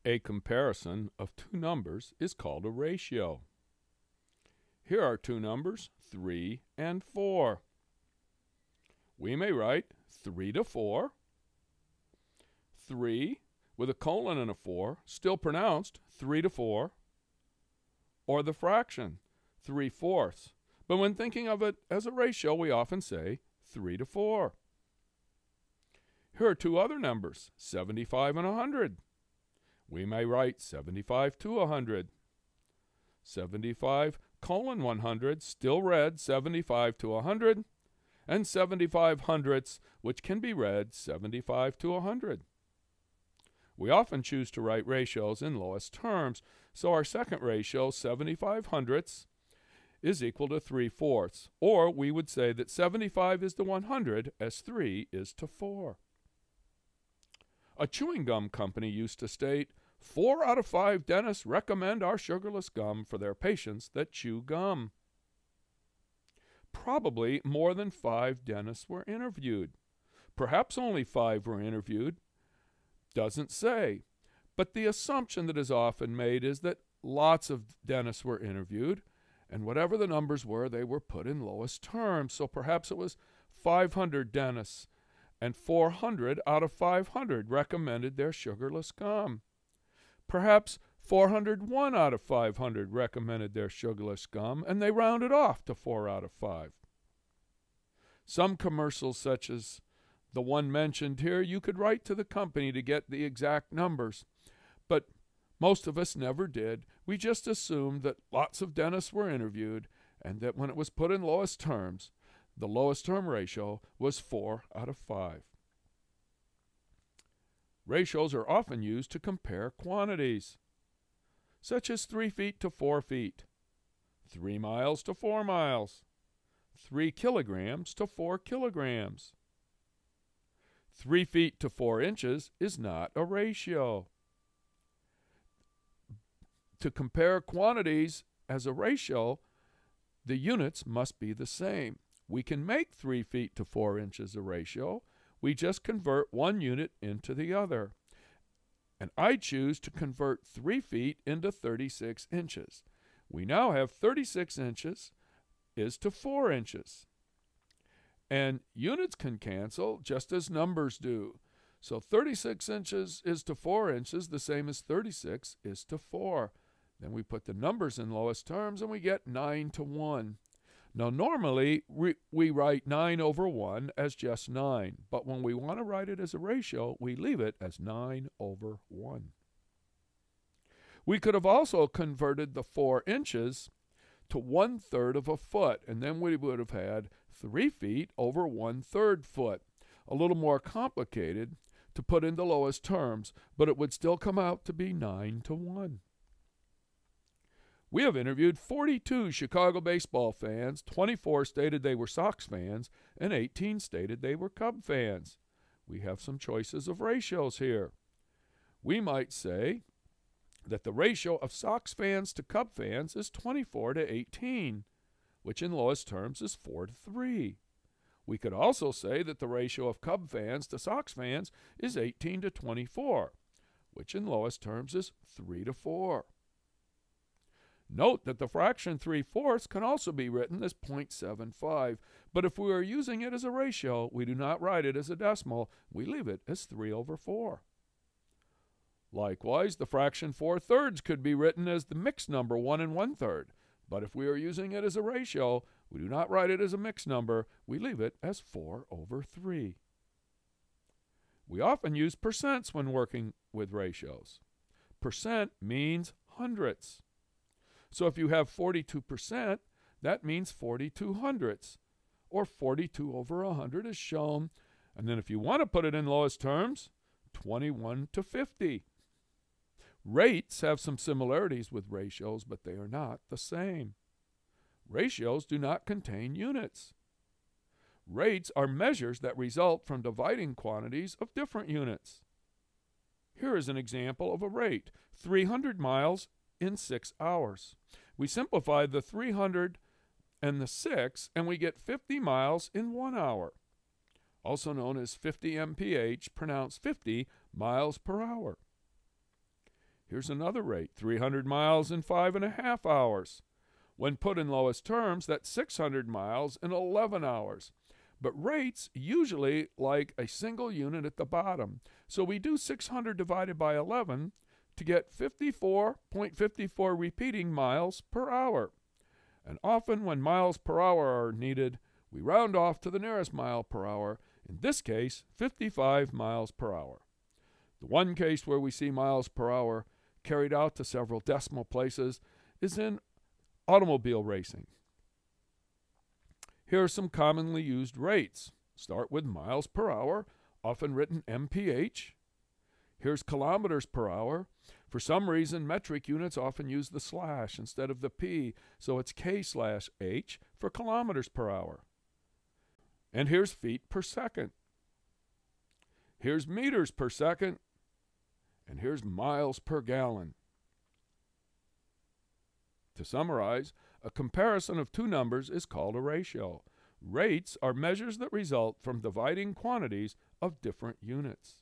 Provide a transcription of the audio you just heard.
A comparison of two numbers is called a ratio. Here are two numbers, 3 and 4. We may write 3 to 4, 3 with a colon and a 4, still pronounced 3 to 4, or the fraction 3/4. But when thinking of it as a ratio, we often say 3 to 4. Here are two other numbers, 75 and 100. We may write 75 to 100. 75 colon 100, still read 75 to 100, and 75 hundredths, which can be read 75 to 100. We often choose to write ratios in lowest terms, so our second ratio, 75 hundredths, is equal to 3/4, or we would say that 75 is to 100 as 3 is to 4. A chewing gum company used to state, 4 out of 5 dentists recommend our sugarless gum for their patients that chew gum. Probably more than 5 dentists were interviewed. Perhaps only 5 were interviewed. Doesn't say. But the assumption that is often made is that lots of dentists were interviewed, and whatever the numbers were, they were put in lowest terms. So perhaps it was 500 dentists, and 400 out of 500 recommended their sugarless gum. Perhaps 401 out of 500 recommended their sugarless gum, and they rounded off to 4 out of 5. Some commercials, such as the one mentioned here, you could write to the company to get the exact numbers, but most of us never did. We just assumed that lots of dentists were interviewed, and that when it was put in lowest terms, the lowest term ratio was 4 out of 5. Ratios are often used to compare quantities, such as 3 feet to 4 feet, 3 miles to 4 miles, 3 kilograms to 4 kilograms. 3 feet to 4 inches is not a ratio. To compare quantities as a ratio, the units must be the same. We can make 3 feet to 4 inches a ratio. We just convert one unit into the other. And I choose to convert 3 feet into 36 inches. We now have 36 inches is to 4 inches. And units can cancel just as numbers do. So 36 inches is to 4 inches, the same as 36 is to 4. Then we put the numbers in lowest terms and we get 9 to 1. Now normally we write 9 over 1 as just 9, but when we want to write it as a ratio, we leave it as 9 over 1. We could have also converted the 4 inches to 1/3 of a foot, and then we would have had 3 feet over 1/3 foot. A little more complicated to put in the lowest terms, but it would still come out to be 9 to 1. We have interviewed 42 Chicago baseball fans, 24 stated they were Sox fans, and 18 stated they were Cub fans. We have some choices of ratios here. We might say that the ratio of Sox fans to Cub fans is 24 to 18, which in lowest terms is 4 to 3. We could also say that the ratio of Cub fans to Sox fans is 18 to 24, which in lowest terms is 3 to 4. Note that the fraction 3/4 can also be written as 0.75, but if we are using it as a ratio, we do not write it as a decimal, we leave it as 3 over 4. Likewise, the fraction 4/3 could be written as the mixed number 1 1/3, but if we are using it as a ratio, we do not write it as a mixed number, we leave it as 4 over 3. We often use percents when working with ratios. Percent means hundredths. So if you have 42%, that means 42 hundredths, or 42 over 100 is shown. And then if you want to put it in lowest terms, 21 to 50. Rates have some similarities with ratios, but they are not the same. Ratios do not contain units. Rates are measures that result from dividing quantities of different units. Here is an example of a rate, 300 miles in 6 hours. We simplify the 300 and the 6, and we get 50 miles in 1 hour, also known as 50 mph, pronounced 50 miles per hour. Here's another rate, 300 miles in 5.5 hours. When put in lowest terms, that's 600 miles in 11 hours. But rates usually like a single unit at the bottom. So we do 600 divided by 11 to get 54.54 repeating miles per hour. And often when miles per hour are needed, we round off to the nearest mile per hour, in this case, 55 miles per hour. The one case where we see miles per hour carried out to several decimal places is in automobile racing. Here are some commonly used rates. Start with miles per hour, often written mph. Here's kilometers per hour. For some reason, metric units often use the slash instead of the p, so it's k/h for kilometers per hour. And here's feet per second. Here's meters per second. And here's miles per gallon. To summarize, a comparison of two numbers is called a ratio. Rates are measures that result from dividing quantities of different units.